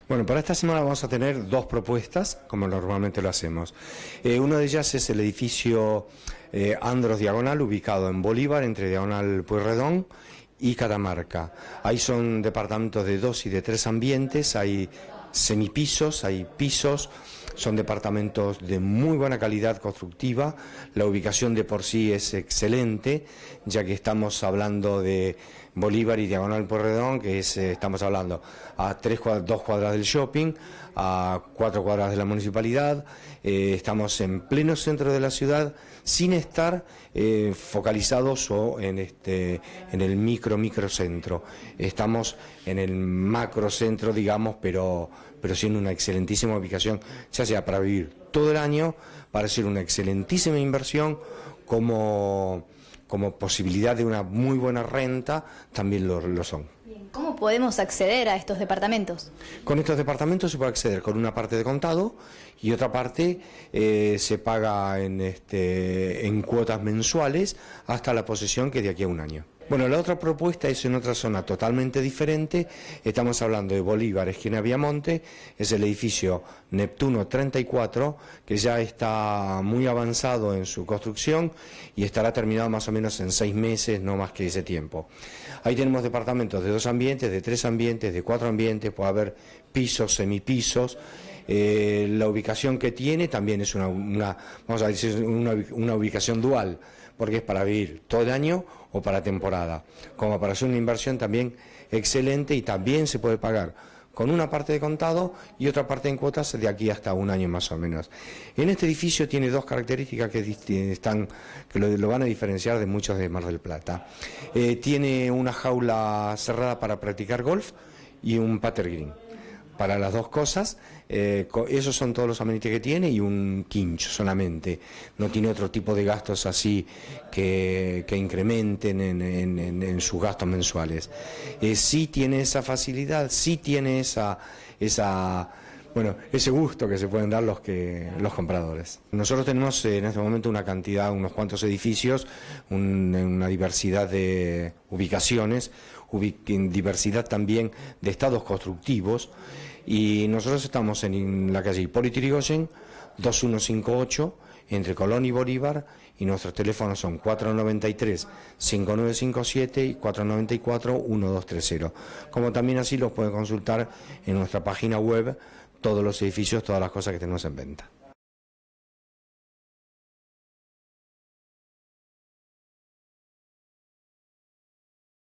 Bueno, para esta semana vamos a tener dos propuestas, como normalmente lo hacemos. Una de ellas es el edificio Andros Diagonal, ubicado en Bolívar, entre Diagonal Pueyrredón y Catamarca. Ahí son departamentos de 2 y de 3 ambientes, hay semipisos, hay pisos, son departamentos de muy buena calidad constructiva. La ubicación de por sí es excelente, ya que estamos hablando de Bolívar y Diagonal Pueyrredón, que es, estamos hablando a 2 cuadras del shopping, a 4 cuadras de la municipalidad. Estamos en pleno centro de la ciudad, sin estar focalizados en el microcentro. Estamos en el macrocentro, digamos, pero siendo una excelentísima ubicación, ya sea para vivir todo el año, para ser una excelentísima inversión, como posibilidad de una muy buena renta, también lo son. ¿Cómo podemos acceder a estos departamentos? Con estos departamentos se puede acceder con una parte de contado y otra parte se paga en cuotas mensuales hasta la posesión, que es de aquí a un año. Bueno, la otra propuesta es en otra zona totalmente diferente. Estamos hablando de Bolívar, esquina Viamonte, es el edificio Neptuno 34, que ya está muy avanzado en su construcción y estará terminado más o menos en 6 meses, no más que ese tiempo. Ahí tenemos departamentos de 2 ambientes, de 3 ambientes, de 4 ambientes, puede haber pisos, semipisos. La ubicación que tiene también es vamos a decir, una ubicación dual, porque es para vivir todo el año o para temporada, como para hacer una inversión también excelente, y también se puede pagar con una parte de contado y otra parte en cuotas de aquí hasta un año más o menos. En este edificio tiene 2 características que lo van a diferenciar de muchos de Mar del Plata. Tiene una jaula cerrada para practicar golf y un pater green. Para las 2 cosas, esos son todos los amenities que tiene, y un quincho solamente. No tiene otro tipo de gastos así que incrementen en sus gastos mensuales. Sí tiene esa facilidad, sí tiene ese gusto que se pueden dar los compradores. Nosotros tenemos en este momento unos cuantos edificios, una diversidad de ubicaciones, diversidad también de estados constructivos, y nosotros estamos en la calle Hipólito Yrigoyen 2158, entre Colón y Bolívar, y nuestros teléfonos son 493-5957 y 494-1230. Como también así los pueden consultar en nuestra página web, todos los edificios, todas las cosas que tenemos en venta.